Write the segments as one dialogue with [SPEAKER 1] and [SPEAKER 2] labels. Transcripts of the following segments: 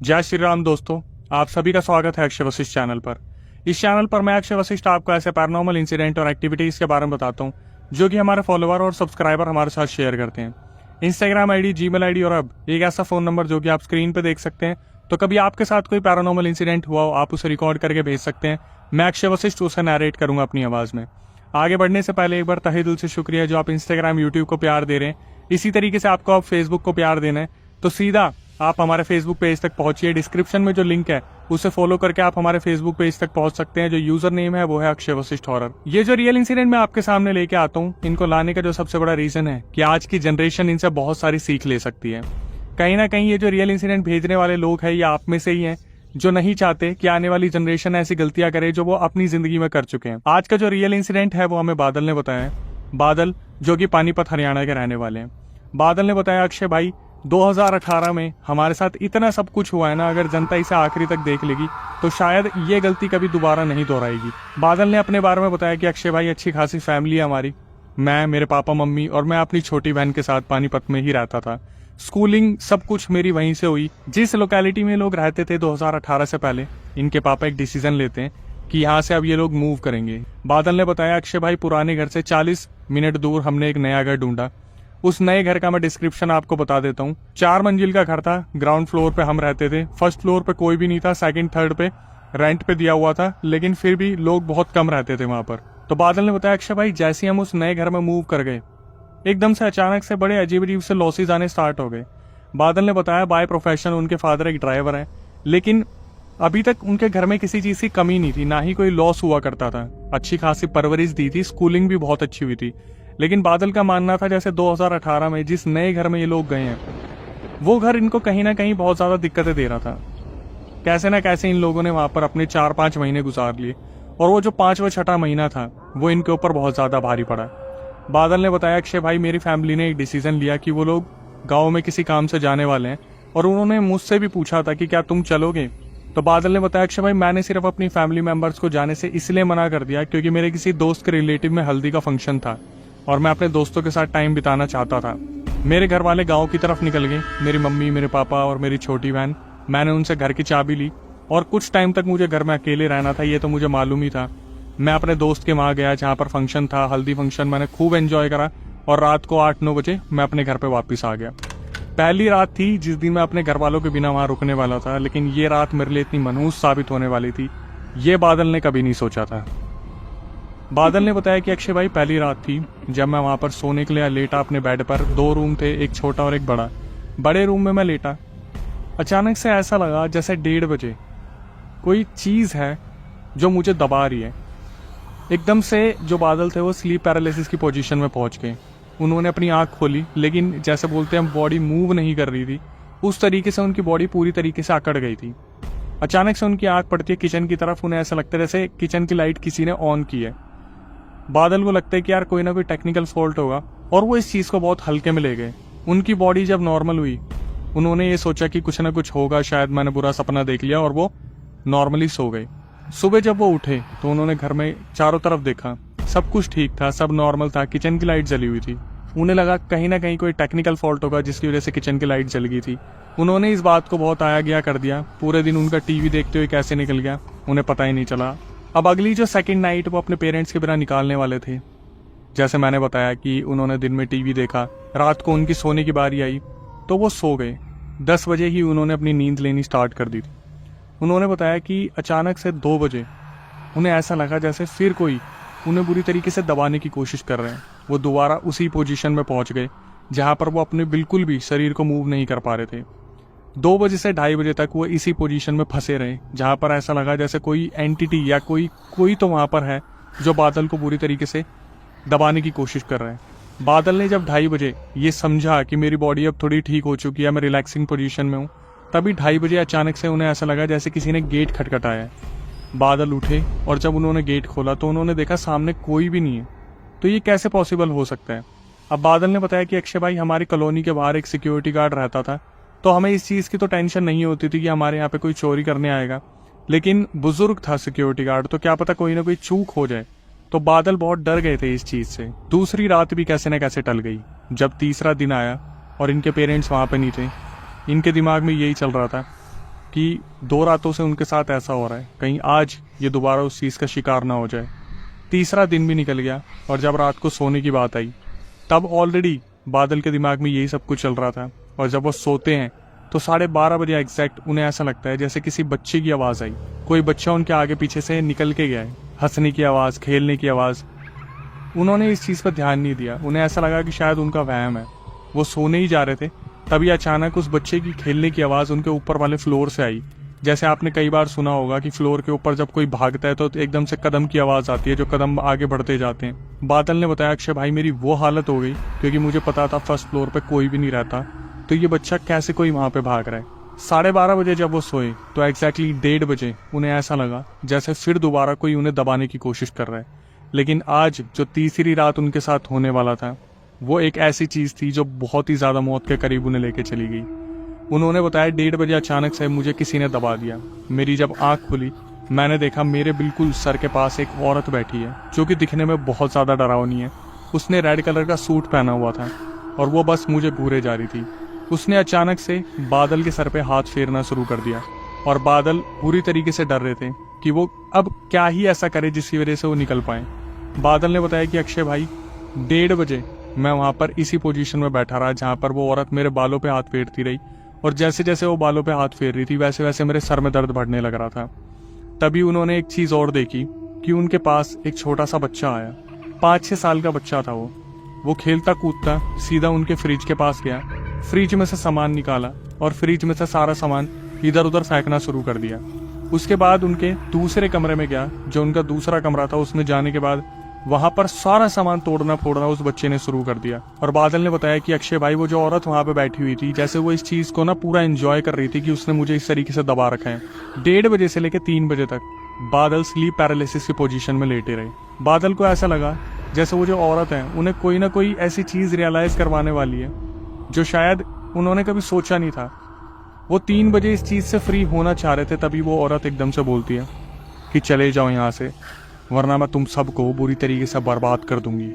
[SPEAKER 1] जय श्री राम दोस्तों, आप सभी का स्वागत है अक्षय वशिष्ठ चैनल पर। इस चैनल पर मैं अक्षय वशिष्ठ आपको ऐसे पैरानॉर्मल इंसिडेंट और एक्टिविटीज के बारे में बताता हूँ जो कि हमारे फॉलोअर और सब्सक्राइबर हमारे साथ शेयर करते हैं। इंस्टाग्राम आईडी, जीमेल आईडी और अब एक ऐसा फोन नंबर जो कि आप स्क्रीन पे देख सकते हैं। तो कभी आपके साथ कोई पैरानॉर्मल इंसिडेंट हुआ हो, आप उसे रिकॉर्ड करके भेज सकते हैं। मैं अक्षय वशिष्ठ उसे नैरेट करूंगा अपनी आवाज में। आगे बढ़ने से पहले एक बार तहे दिल से शुक्रिया जो आप इंस्टाग्राम, यूट्यूब को प्यार दे रहे हैं। इसी तरीके से आपको आप फेसबुक को प्यार देना है तो सीधा आप हमारे फेसबुक पेज तक पहुंचिए। डिस्क्रिप्शन में जो लिंक है उसे फॉलो करके आप हमारे फेसबुक पेज तक पहुंच सकते हैं। जो यूजर नेम है वो है अक्षय वशिष्ठ हॉरर। ये जो रियल इंसिडेंट मैं आपके सामने लेके आता हूँ, इनको लाने का जो सबसे बड़ा रीजन है कि आज की जनरेशन इनसे बहुत सारी सीख ले सकती है। कहीं ना कहीं ये जो रियल इंसिडेंट भेजने वाले लोग हैं ये आप में से ही हैं जो नहीं चाहते कि आने वाली जनरेशन ऐसी गलतियां करे जो वो अपनी जिंदगी में कर चुके हैं। आज का जो रियल इंसिडेंट है वो हमें बादल ने बताया है। बादल जो कि पानीपत हरियाणा के रहने वाले हैं। बादल ने बताया, अक्षय भाई 2018 में हमारे साथ इतना सब कुछ हुआ है ना, अगर जनता इसे आखिरी तक देख लेगी तो शायद ये गलती कभी दोबारा नहीं दोहराएगी। बादल ने अपने बारे में बताया कि अक्षय भाई अच्छी खासी फैमिली है हमारी। मैं, मेरे पापा मम्मी और मैं अपनी छोटी बहन के साथ पानीपत में ही रहता था। स्कूलिंग सब कुछ मेरी वहीं से हुई। जिस लोकेलिटी में लोग रहते थे 2018 से पहले, इनके पापा एक डिसीजन लेते हैं कि यहाँ से अब ये लोग मूव करेंगे। बादल ने बताया, अक्षय भाई पुराने घर से 40 मिनट दूर हमने एक नया घर ढूंढा। उस नए घर का मैं डिस्क्रिप्शन आपको बता देता हूँ। 4 मंजिल का घर था। ग्राउंड फ्लोर पे हम रहते थे। फर्स्ट फ्लोर पे कोई भी नहीं था। सेकंड, थर्ड पे रेंट पे दिया हुआ था, लेकिन फिर भी लोग बहुत कम रहते थे वहां पर। तो बादल ने बताया, अक्षय भाई जैसे हम उस नए घर में मूव कर गए, एकदम से अचानक से बड़े अजीब अजीब से लॉसेज आने स्टार्ट हो गए। बादल ने बताया, बाय प्रोफेशन उनके फादर एक ड्राइवर है, लेकिन अभी तक उनके घर में किसी चीज की कमी नहीं थी, ना ही कोई लॉस हुआ करता था। अच्छी खासी परवरिश दी थी, स्कूलिंग भी बहुत अच्छी हुई थी। लेकिन बादल का मानना था जैसे 2018 में जिस नए घर में ये लोग गए हैं वो घर इनको कहीं ना कहीं बहुत ज्यादा दिक्कतें दे रहा था। कैसे ना कैसे इन लोगों ने वहां पर अपने 4-5 महीने गुजार लिए और वो जो 5वां 6ठा महीना था वो इनके ऊपर बहुत ज्यादा भारी पड़ा। बादल ने बताया, अक्षय भाई मेरी फैमिली ने एक डिसीजन लिया कि वो लोग गाँव में किसी काम से जाने वाले हैं और उन्होंने मुझसे भी पूछा था कि क्या तुम चलोगे। तो बादल ने बताया, अक्षय भाई मैंने सिर्फ अपनी फैमिली मेंबर्स को जाने से इसलिए मना कर दिया क्योंकि मेरे किसी दोस्त के रिलेटिव में हल्दी का फंक्शन था और मैं अपने दोस्तों के साथ टाइम बिताना चाहता था। मेरे घर वाले गांव की तरफ निकल गए, मेरी मम्मी, मेरे पापा और मेरी छोटी बहन। मैंने उनसे घर की चाबी ली और कुछ टाइम तक मुझे घर में अकेले रहना था, ये तो मुझे मालूम ही था। मैं अपने दोस्त के वहां गया जहाँ पर फंक्शन था, हल्दी फंक्शन। मैंने खूब एंजॉय करा और रात को 8-9 बजे मैं अपने घर पे वापस आ गया। पहली रात थी जिस दिन मैं अपने घर वालों के बिना वहां रुकने वाला था, लेकिन ये रात मेरे लिए इतनी मनहूस साबित होने वाली थी, ये बादल ने कभी नहीं सोचा था। बादल ने बताया कि अक्षय भाई पहली रात थी जब मैं वहां पर सोने के लिए लेटा अपने बेड पर। 2 रूम थे, एक छोटा और एक बड़ा। बड़े रूम में मैं लेटा, अचानक से ऐसा लगा जैसे 1:30 बजे कोई चीज है जो मुझे दबा रही है। एकदम से जो बादल थे वो स्लीप पैरालिसिस की पोजीशन में पहुंच गए। उन्होंने अपनी आंख खोली, लेकिन जैसे बोलते हैं बॉडी मूव नहीं कर रही थी, उस तरीके से उनकी बॉडी पूरी तरीके से अकड़ गई थी। अचानक से उनकी आंख पड़ती है किचन की तरफ। उन्हें ऐसा लगता है जैसे किचन की लाइट किसी ने ऑन की है। बादल को लगता है कि यार कोई ना कोई टेक्निकल फॉल्ट होगा और वो इस चीज को बहुत हल्के में ले गए। उनकी बॉडी जब नॉर्मल हुई, उन्होंने ये सोचा कि कुछ ना कुछ होगा, शायद मैंने बुरा सपना देख लिया, और वो नॉर्मली सो गए। सुबह जब वो उठे तो उन्होंने घर में चारों तरफ देखा, सब कुछ ठीक था, सब नॉर्मल था, किचन की लाइट जली हुई थी। उन्हें लगा कहीं ना कहीं कोई टेक्निकल फॉल्ट होगा जिसकी वजह से किचन की लाइट जल गई थी। उन्होंने इस बात को बहुत आया गया कर दिया। पूरे दिन उनका टीवी देखते हुए कैसे निकल गया उन्हें पता ही नहीं चला। अब अगली जो सेकंड नाइट वो अपने पेरेंट्स के बिना निकालने वाले थे। जैसे मैंने बताया कि उन्होंने दिन में टीवी देखा, रात को उनकी सोने की बारी आई तो वो सो गए। 10 बजे ही उन्होंने अपनी नींद लेनी स्टार्ट कर दी थी। उन्होंने बताया कि अचानक से 2 बजे उन्हें ऐसा लगा जैसे फिर कोई उन्हें बुरी तरीके से दबाने की कोशिश कर रहे हैं। वो दोबारा उसी पोजीशन में पहुंच गए जहां पर वो अपने बिल्कुल भी शरीर को मूव नहीं कर पा रहे थे। 2 बजे से 2:30 बजे तक वो इसी पोजीशन में फंसे रहे जहां पर ऐसा लगा जैसे कोई एंटिटी या कोई तो वहां पर है जो बादल को बुरी तरीके से दबाने की कोशिश कर रहे हैं। बादल ने जब 2:30 बजे ये समझा कि मेरी बॉडी अब थोड़ी ठीक हो चुकी है, मैं रिलैक्सिंग पोजीशन में हूँ, तभी 2:30 बजे अचानक से उन्हें ऐसा लगा जैसे किसी ने गेट खटखटाया है। बादल उठे और जब उन्होंने गेट खोला तो उन्होंने देखा सामने कोई भी नहीं है। तो ये कैसे पॉसिबल हो सकता है। अब बादल ने बताया कि अक्षय भाई हमारी कॉलोनी के बाहर एक सिक्योरिटी गार्ड रहता था, तो हमें इस चीज की तो टेंशन नहीं होती थी कि हमारे यहाँ पे कोई चोरी करने आएगा, लेकिन बुजुर्ग था सिक्योरिटी गार्ड, तो क्या पता कोई ना कोई चूक हो जाए। तो बादल बहुत डर गए थे इस चीज से। दूसरी रात भी कैसे न कैसे टल गई। जब तीसरा दिन आया और इनके पेरेंट्स वहां पे नहीं थे, इनके दिमाग में यही चल रहा था कि 2 रातों से उनके साथ ऐसा हो रहा है, कहीं आज ये दोबारा उस चीज़ का शिकार ना हो जाए। तीसरा दिन भी निकल गया और जब रात को सोने की बात आई तब ऑलरेडी बादल के दिमाग में यही सब कुछ चल रहा था। और जब वो सोते हैं तो 12:30 बजे एग्जैक्ट उन्हें ऐसा लगता है जैसे किसी बच्चे की आवाज़ आई, कोई बच्चा उनके आगे पीछे से निकल के गया है, हंसने की आवाज़, खेलने की आवाज़। उन्होंने इस चीज़ पर ध्यान नहीं दिया, उन्हें ऐसा लगा कि शायद उनका वहम है। वो सोने ही जा रहे थे तभी अचानक उस बच्चे की खेलने की आवाज़ उनके ऊपर वाले फ्लोर से आई। जैसे आपने कई बार सुना होगा कि फ्लोर के ऊपर जब कोई भागता है तो एकदम से कदम की आवाज़ आती है, जो कदम आगे बढ़ते जाते हैं। बादल ने बताया, अक्षय भाई मेरी वो हालत हो गई क्योंकि मुझे पता था फर्स्ट फ्लोर पे कोई भी नहीं रहता, तो ये बच्चा कैसे कोई वहाँ पे भाग रहा है। 12:30 बजे जब वो सोए तो एग्जैक्टली 1:30 बजे उन्हें ऐसा लगा जैसे फिर दोबारा कोई उन्हें दबाने की कोशिश कर रहा है। लेकिन आज जो तीसरी रात उनके साथ होने वाला था वो एक ऐसी चीज़ थी जो बहुत ही ज़्यादा मौत के करीब उन्हें लेके चली गई। उन्होंने बताया 1:30 बजे अचानक से मुझे किसी ने दबा दिया। मेरी जब आंख खुली मैंने देखा मेरे बिल्कुल सर के पास एक औरत बैठी है जो कि दिखने में बहुत ज़्यादा डरावनी है। उसने रेड कलर का सूट पहना हुआ था और वो बस मुझे घूरे जा रही थी। उसने अचानक से बादल के सर पे हाथ फेरना शुरू कर दिया और बादल पूरी तरीके से डर रहे थे कि वो अब क्या ही ऐसा करे जिसकी वजह से वो निकल पाए। बादल ने बताया कि अक्षय भाई 1:30 बजे मैं वहाँ पर इसी पोजीशन में बैठा रहा जहाँ पर वो औरत मेरे बालों पे हाथ फेरती रही और जैसे जैसे वो बालों पे हाथ फेर रही थी वैसे वैसे मेरे सर में दर्द बढ़ने लग रहा था। तभी उन्होंने एक चीज़ और देखी कि उनके पास एक छोटा सा बच्चा आया। 5-6 साल का बच्चा था वो खेलता कूदता सीधा उनके फ्रिज के पास गया, फ्रिज में से सामान निकाला और फ्रिज में से सारा सामान इधर उधर फेंकना शुरू कर दिया। उसके बाद उनके दूसरे कमरे में गया, जो उनका दूसरा कमरा था। उसमें जाने के बाद वहां पर सारा सामान तोड़ना फोड़ना उस बच्चे ने शुरू कर दिया। और बादल ने बताया कि अक्षय भाई वो जो औरत वहां पे बैठी हुई थी जैसे वो इस चीज को ना पूरा एंजॉय कर रही थी कि उसने मुझे इस तरीके से दबा रखा है। 1:30 बजे से लेकर 3 बजे तक बादल स्लीप पैरालिसिस की पोजीशन में लेटे रहे। बादल को ऐसा लगा जैसे वो जो औरत है उन्हें कोई ना कोई ऐसी चीज रियलाइज करवाने वाली है जो शायद उन्होंने कभी सोचा नहीं था। वो 3 बजे इस चीज से फ्री होना चाह रहे थे तभी वो औरत एकदम से बोलती है कि चले जाओ यहाँ से, वरना मैं तुम सबको बुरी तरीके से बर्बाद कर दूंगी।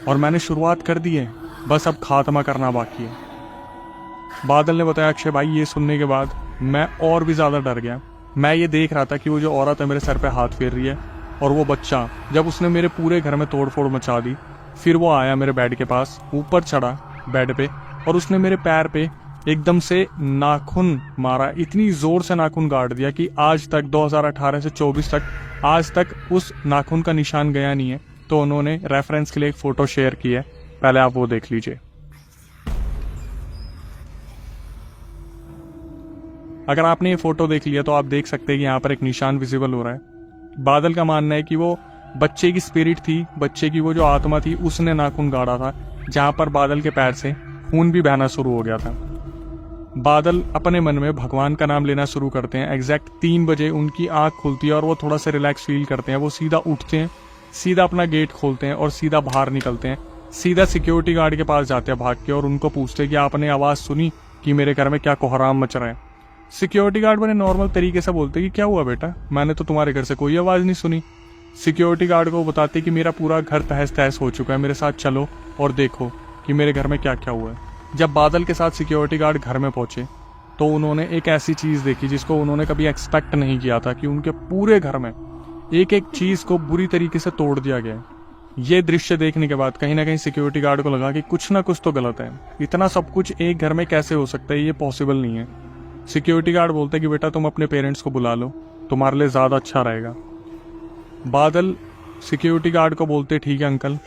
[SPEAKER 1] और मैंने शुरुआत कर दी है, बस अब खात्मा करना बाकी है। बादल ने बताया अक्षय भाई ये सुनने के बाद मैं और भी ज़्यादा डर गया। मैं ये देख रहा था कि वो जो औरत है मेरे सर पे हाथ फेर रही है और वो बच्चा जब उसने मेरे पूरे घर में तोड़ फोड़ मचा दी, फिर वो आया मेरे बेड के पास, ऊपर चढ़ा बेड पे और उसने मेरे पैर पे एकदम से नाखून मारा। इतनी जोर से नाखून गाड़ दिया कि आज तक 2018 से 24 तक आज तक उस नाखून का निशान गया नहीं है। तो उन्होंने रेफरेंस के लिए एक फोटो शेयर की है, पहले आप वो देख लीजिए। अगर आपने ये फोटो देख लिया तो आप देख सकते हैं कि यहाँ पर एक निशान विजिबल हो रहा है। बादल का मानना है कि वो बच्चे की स्पिरिट थी, बच्चे की वो जो आत्मा थी उसने नाखून गाड़ा था, जहां पर बादल के पैर से खून भी बहना शुरू हो गया था। बादल अपने मन में भगवान का नाम लेना शुरू करते हैं। एग्जैक्ट 3 बजे उनकी आंख खुलती है और वो थोड़ा सा रिलैक्स फील करते हैं। वो सीधा उठते हैं, सीधा अपना गेट खोलते हैं और सीधा बाहर निकलते हैं। सीधा सिक्योरिटी गार्ड के पास जाते हैं भाग के और उनको पूछते हैं कि आपने आवाज़ सुनी कि मेरे घर में क्या कोहराम मच रहा है। सिक्योरिटी गार्ड बड़े नॉर्मल तरीके से बोलते कि क्या हुआ बेटा, मैंने तो तुम्हारे घर से कोई आवाज़ नहीं सुनी। सिक्योरिटी गार्ड को बताते कि मेरा पूरा घर तहस तहस हो चुका है, मेरे साथ चलो और देखो कि मेरे घर में क्या क्या हुआ है। जब बादल के साथ सिक्योरिटी गार्ड घर में पहुंचे तो उन्होंने एक ऐसी चीज़ देखी जिसको उन्होंने कभी एक्सपेक्ट नहीं किया था कि उनके पूरे घर में एक एक चीज़ को बुरी तरीके से तोड़ दिया गया। ये दृश्य देखने के बाद कहीं ना कहीं सिक्योरिटी गार्ड को लगा कि कुछ ना कुछ तो गलत है, इतना सब कुछ एक घर में कैसे हो सकता है, ये पॉसिबल नहीं है। सिक्योरिटी गार्ड बोलते कि बेटा तुम अपने पेरेंट्स को बुला लो, तुम्हारे लिए ज़्यादा अच्छा रहेगा। बादल सिक्योरिटी गार्ड को बोलते ठीक है अंकल।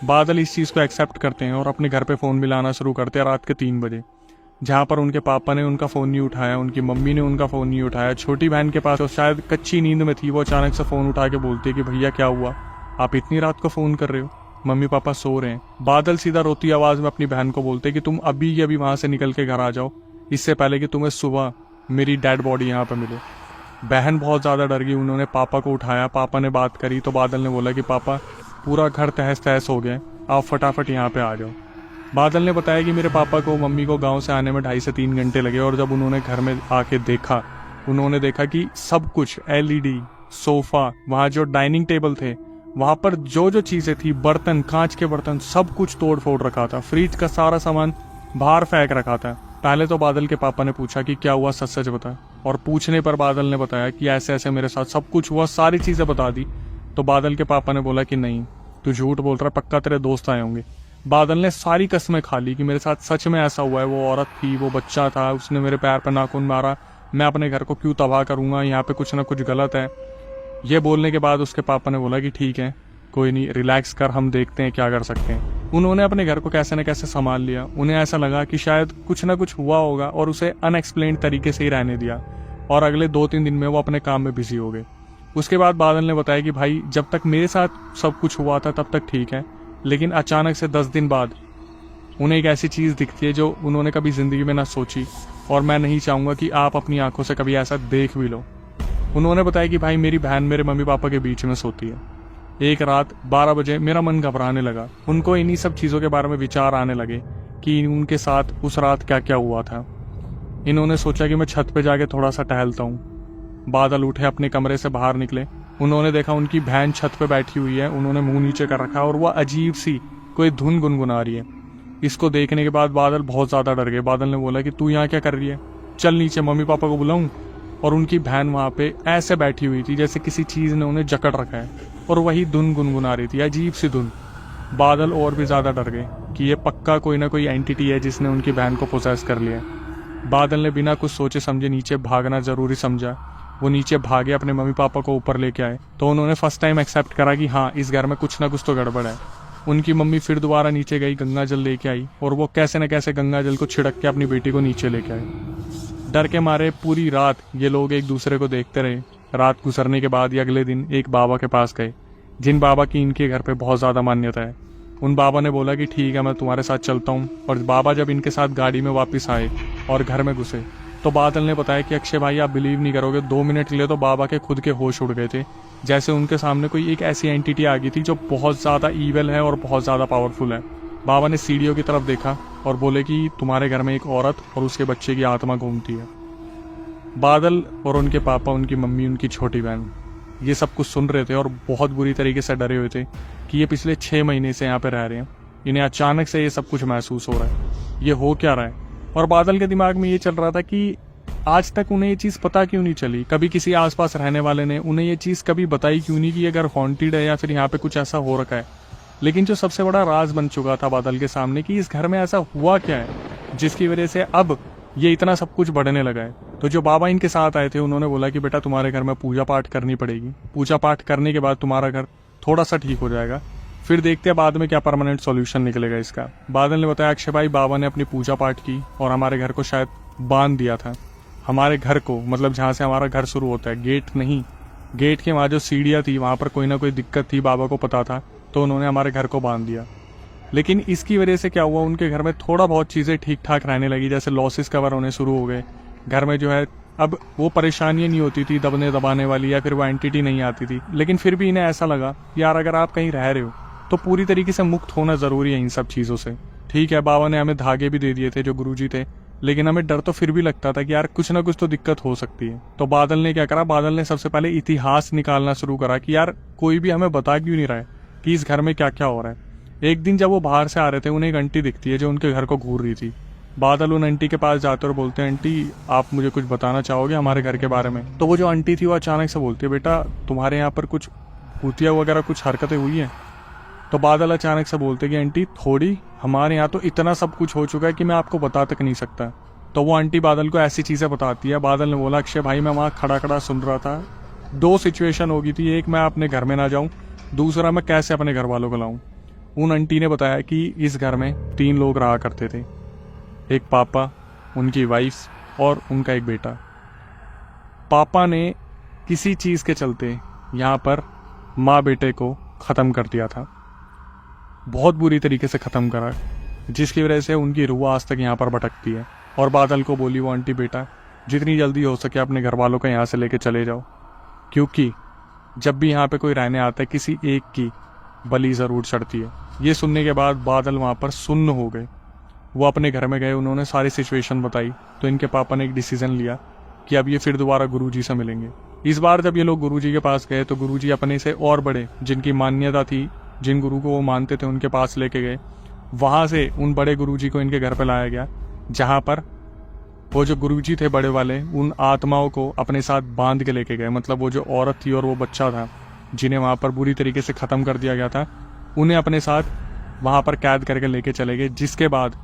[SPEAKER 1] बादल इस चीज़ को एक्सेप्ट करते हैं और अपने घर पे फ़ोन मिलाना शुरू करते हैं रात के 3 बजे, जहाँ पर उनके पापा ने उनका फ़ोन नहीं उठाया, उनकी मम्मी ने उनका फ़ोन नहीं उठाया। छोटी बहन के पास तो शायद कच्ची नींद में थी, वो अचानक से फ़ोन उठा के बोलती है कि भैया क्या हुआ, आप इतनी रात को फ़ोन कर रहे हो, मम्मी पापा सो रहे हैं। बादल सीधा रोती आवाज़ में अपनी बहन को बोलते कि तुम अभी के अभी वहाँ से निकल के घर आ जाओ, इससे पहले कि तुम्हें सुबह मेरी डेड बॉडी यहाँ पर मिले। बहन बहुत ज़्यादा डर गई, उन्होंने पापा को उठाया, पापा ने बात करी तो बादल ने बोला कि पापा पूरा घर तहस तहस हो गया, आप फटाफट यहाँ पे आ जाओ। बादल ने बताया कि मेरे पापा को मम्मी को गांव से आने में 2.5 से 3 घंटे लगे और जब उन्होंने घर में आके देखा, उन्होंने देखा कि सब कुछ LED, सोफ़ा, वहाँ जो डाइनिंग टेबल थे वहाँ पर जो जो चीज़ें थी, बर्तन, कांच के बर्तन, सब कुछ तोड़ फोड़ रखा था। फ्रिज का सारा सामान बाहर फेंक रखा था। पहले तो बादल के पापा ने पूछा कि क्या हुआ, सच सच बता। और पूछने पर बादल ने बताया कि ऐसे ऐसे मेरे साथ सब कुछ हुआ, सारी चीज़ें बता दी। तो बादल के पापा ने बोला कि नहीं, तू झूठ बोल रहा है, पक्का तेरे दोस्त आए होंगे। बादल ने सारी कसमें खा ली कि मेरे साथ सच में ऐसा हुआ है, वो औरत थी, वो बच्चा था, उसने मेरे पैर पर नाखून मारा, मैं अपने घर को क्यों तबाह करूंगा, यहाँ पे कुछ ना कुछ गलत है। ये बोलने के बाद उसके पापा ने बोला कि ठीक है, कोई नहीं, रिलैक्स कर, हम देखते हैं क्या कर सकते हैं। उन्होंने अपने घर को कैसे न कैसे संभाल लिया। उन्हें ऐसा लगा कि शायद कुछ ना कुछ हुआ होगा और उसे अनएक्सप्लेन्ड तरीके से ही रहने दिया। और अगले 2-3 दिन में वो अपने काम में बिजी हो गए। उसके बाद बादल ने बताया कि भाई, जब तक मेरे साथ सब कुछ हुआ था तब तक ठीक है, लेकिन अचानक से 10 दिन बाद उन्हें एक ऐसी चीज़ दिखती है जो उन्होंने कभी ज़िंदगी में ना सोची, और मैं नहीं चाहूँगा कि आप अपनी आंखों से कभी ऐसा देख भी लो। उन्होंने बताया कि भाई, मेरी बहन मेरे मम्मी पापा के बीच में सोती है। एक रात 12 बजे मेरा मन घबराने लगा। उनको इन्हीं सब चीज़ों के बारे में विचार आने लगे कि उनके साथ उस रात क्या क्या हुआ था। इन्होंने सोचा कि मैं छत पे जाके थोड़ा सा टहलता हूँ। बादल उठे, अपने कमरे से बाहर निकले। उन्होंने देखा उनकी बहन छत पे बैठी हुई है, उन्होंने मुंह नीचे कर रखा है और वह अजीब सी कोई धुन गुनगुना रही है। इसको देखने के बाद बादल बहुत ज़्यादा डर गए। बादल ने बोला कि तू यहाँ क्या कर रही है, चल नीचे, मम्मी पापा को बुलाऊं। और उनकी बहन वहाँ पे ऐसे बैठी हुई थी जैसे किसी चीज़ ने उन्हें जकड़ रखा है, और वही धुन गुनगुना रही थी, अजीब सी धुन। बादल और भी ज़्यादा डर गए कि ये पक्का कोई ना कोई एंटिटी है जिसने उनकी बहन को पोसेस कर लिया। बादल ने बिना कुछ सोचे समझे नीचे भागना ज़रूरी समझा। वो नीचे भागे, अपने मम्मी पापा को ऊपर लेके आए। तो उन्होंने फर्स्ट टाइम एक्सेप्ट करा कि हाँ, इस घर में कुछ ना कुछ तो गड़बड़ है। उनकी मम्मी फिर दोबारा नीचे गई, गंगा जल लेके आई, और वो कैसे न कैसे गंगा जल को छिड़क के अपनी बेटी को नीचे लेके आए। डर के मारे पूरी रात ये लोग एक दूसरे को देखते रहे। रात गुजरने के बाद ये अगले दिन एक बाबा के पास गए, जिन बाबा की इनके घर पे बहुत ज़्यादा मान्यता है। उन बाबा ने बोला कि ठीक है, मैं तुम्हारे साथ चलता हूँ। और बाबा जब इनके साथ गाड़ी में वापस आए और घर में घुसे, तो बादल ने बताया कि अक्षय भाई, आप बिलीव नहीं करोगे, 2 मिनट के लिए तो बाबा के खुद के होश उड़ गए थे। जैसे उनके सामने कोई एक ऐसी एंटिटी आ गई थी जो बहुत ज़्यादा ईवल है और बहुत ज़्यादा पावरफुल है। बाबा ने सीढ़ियों की तरफ देखा और बोले कि तुम्हारे घर में एक औरत और उसके बच्चे की आत्मा घूमती है। बादल और उनके पापा, उनकी मम्मी, उनकी छोटी बहन ये सब कुछ सुन रहे थे और बहुत बुरी तरीके से डरे हुए थे कि ये पिछले 6 महीने से यहाँ पे रह रहे हैं, इन्हें अचानक से ये सब कुछ महसूस हो रहा है, ये हो क्या रहा है। और बादल के दिमाग में ये चल रहा था कि आज तक उन्हें ये चीज़ पता क्यों नहीं चली, कभी किसी आसपास रहने वाले ने उन्हें ये चीज़ कभी बताई क्यों नहीं कि ये घर हॉन्टेड है या फिर यहाँ पे कुछ ऐसा हो रखा है। लेकिन जो सबसे बड़ा राज बन चुका था बादल के सामने कि इस घर में ऐसा हुआ क्या है जिसकी वजह से अब ये इतना सब कुछ बढ़ने लगा है। तो जो बाबा इनके साथ आए थे उन्होंने बोला कि बेटा, तुम्हारे घर में पूजा पाठ करनी पड़ेगी, पूजा पाठ करने के बाद तुम्हारा घर थोड़ा सा ठीक हो जाएगा, फिर देखते हैं बाद में क्या परमानेंट सॉल्यूशन निकलेगा इसका। बादल ने बताया, अक्षय भाई, बाबा ने अपनी पूजा पाठ की और हमारे घर को शायद बांध दिया था। हमारे घर को, मतलब जहाँ से हमारा घर शुरू होता है, गेट नहीं, गेट के वहाँ जो सीढ़ियाँ थी वहाँ पर कोई ना कोई दिक्कत थी, बाबा को पता था, तो उन्होंने हमारे घर को बांध दिया। लेकिन इसकी वजह से क्या हुआ, उनके घर में थोड़ा बहुत चीज़ें ठीक ठाक रहने लगी, जैसे लॉसेस कवर होने शुरू हो गए। घर में जो है अब वो परेशानियाँ नहीं होती थी दबने दबाने वाली, या फिर वो एंटिटी नहीं आती थी। लेकिन फिर भी इन्हें ऐसा लगा, यार अगर आप कहीं रह रहे हो तो पूरी तरीके से मुक्त होना ज़रूरी है इन सब चीज़ों से। ठीक है, बाबा ने हमें धागे भी दे दिए थे जो गुरुजी थे, लेकिन हमें डर तो फिर भी लगता था कि यार कुछ ना कुछ तो दिक्कत हो सकती है। तो बादल ने क्या करा, बादल ने सबसे पहले इतिहास निकालना शुरू करा कि यार कोई भी हमें बता क्यों नहीं रहा है कि इस घर में क्या क्या हो रहा है। एक दिन जब वो बाहर से आ रहे थे, उन्हें एक आंटी दिखती है जो उनके घर को घूर रही थी। बादल उन आंटी के पास जाते और बोलते हैं, आंटी आप मुझे कुछ बताना चाहोगे हमारे घर के बारे में। तो वो जो आंटी थी वो अचानक से बोलती है, बेटा तुम्हारे यहाँ पर कुछ भूतिया वगैरह कुछ हरकतें हुई हैं। तो बादल अचानक से बोलते कि आंटी थोड़ी, हमारे यहाँ तो इतना सब कुछ हो चुका है कि मैं आपको बता तक नहीं सकता। तो वो आंटी बादल को ऐसी चीज़ें बताती है। बादल ने बोला, अक्षय भाई मैं वहाँ खड़ा खड़ा सुन रहा था, 2 सिचुएशन हो गई थी, एक मैं अपने घर में ना जाऊँ, दूसरा मैं कैसे अपने घर वालों को लाऊँ। उन आंटी ने बताया कि इस घर में 3 लोग रहा करते थे, एक पापा, उनकी वाइफ और उनका एक बेटा। पापा ने किसी चीज़ के चलते यहाँ पर माँ बेटे को ख़त्म कर दिया था, बहुत बुरी तरीके से ख़त्म करा, जिसकी वजह से उनकी रूह आज तक यहाँ पर भटकती है। और बादल को बोली वो आंटी, बेटा जितनी जल्दी हो सके अपने घर वालों को यहाँ से लेके चले जाओ, क्योंकि जब भी यहाँ पे कोई रहने आता है किसी एक की बलि ज़रूर चढ़ती है। ये सुनने के बाद बादल वहाँ पर सुन्न हो गए। वो अपने घर में गए, उन्होंने सारी सिचुएशन बताई। तो इनके पापा ने एक डिसीजन लिया कि अब ये फिर दोबारा गुरुजी से मिलेंगे। इस बार जब ये लोग गुरुजी के पास गए तो गुरुजी अपने से और बड़े, जिनकी मान्यता थी, जिन गुरु को वो मानते थे, उनके पास लेके गए। वहाँ से उन बड़े गुरुजी को इनके घर पर लाया गया, जहाँ पर वो जो गुरुजी थे बड़े वाले, उन आत्माओं को अपने साथ बांध के लेके गए। मतलब वो जो औरत थी और वो बच्चा था जिन्हें वहाँ पर बुरी तरीके से ख़त्म कर दिया गया था, उन्हें अपने साथ वहाँ पर कैद करके लेके चले गए। जिसके बाद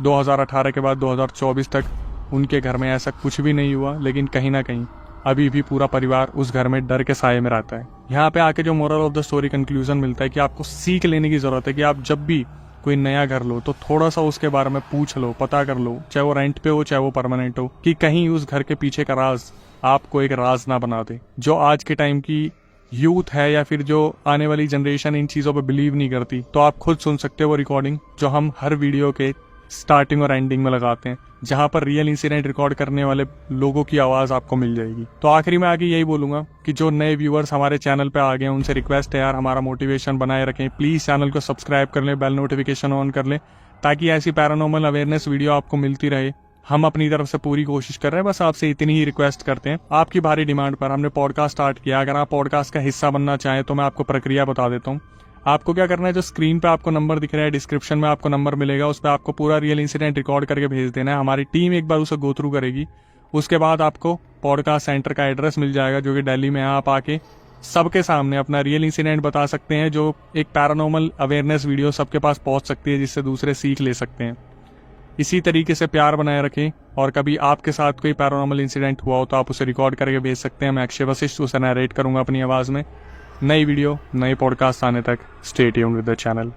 [SPEAKER 1] 2018 के बाद 2024 तक उनके घर में ऐसा कुछ भी नहीं हुआ, लेकिन कहीं ना कहीं अभी भी पूरा परिवार उस घर में डर के साए में रहता है। यहाँ पे आके जो moral of the story conclusion मिलता है कि आपको सीख लेने की ज़रूरत है कि आप जब भी कोई नया घर लो तो थोड़ा सा उसके बारे में पूछ लो, पता कर लो, चाहे वो रेंट पे हो चाहे वो परमानेंट हो, कि कहीं उस घर के पीछे का राज आपको एक राज ना बना दे। जो आज के टाइम की यूथ है या फिर जो आने वाली जनरेशन इन चीज़ों पे बिलीव नहीं करती, तो आप खुद सुन सकते हो वो रिकॉर्डिंग जो हम हर वीडियो के स्टार्टिंग और एंडिंग में लगाते हैं, जहां पर रियल इंसिडेंट रिकॉर्ड करने वाले लोगों की आवाज आपको मिल जाएगी। तो आखिरी में आगे यही बोलूंगा कि जो नए व्यूअर्स हमारे चैनल पे आ गए हैं उनसे रिक्वेस्ट है यार, हमारा मोटिवेशन बनाए रखें। प्लीज चैनल को सब्सक्राइब कर लें, बेल नोटिफिकेशन ऑन कर लें, ताकि ऐसी पैरानॉर्मल अवेयरनेस वीडियो आपको मिलती रहे। हम अपनी तरफ से पूरी कोशिश कर रहे हैं, बस आपसे इतनी ही रिक्वेस्ट करते हैं। आपकी भारी डिमांड पर हमने पॉडकास्ट स्टार्ट किया। अगर आप पॉडकास्ट का हिस्सा बनना चाहें तो मैं आपको प्रक्रिया बता देता हूँ। आपको क्या करना है, जो स्क्रीन पे आपको नंबर दिख रहा है, डिस्क्रिप्शन में आपको नंबर मिलेगा, उस पर आपको पूरा रियल इंसिडेंट रिकॉर्ड करके भेज देना है। हमारी टीम एक बार उसे गो थ्रू करेगी। उसके बाद आपको पॉडकास्ट सेंटर का एड्रेस मिल जाएगा जो कि दिल्ली में है। आप आके सबके सामने अपना रियल इंसिडेंट बता सकते हैं, जो एक पैरानॉर्मल अवेयरनेस वीडियो सबके पास पहुंच सकती है, जिससे दूसरे सीख ले सकते हैं। इसी तरीके से प्यार बनाए रखें, और कभी आपके साथ कोई पैरानॉर्मल इंसिडेंट हुआ हो तो आप उसे रिकॉर्ड करके भेज सकते हैं। मैं अक्षय वशिष्ठ उसे नरेट करूंगा अपनी आवाज़ में। नई वीडियो, नए पॉडकास्ट आने तक stay tuned with the channel.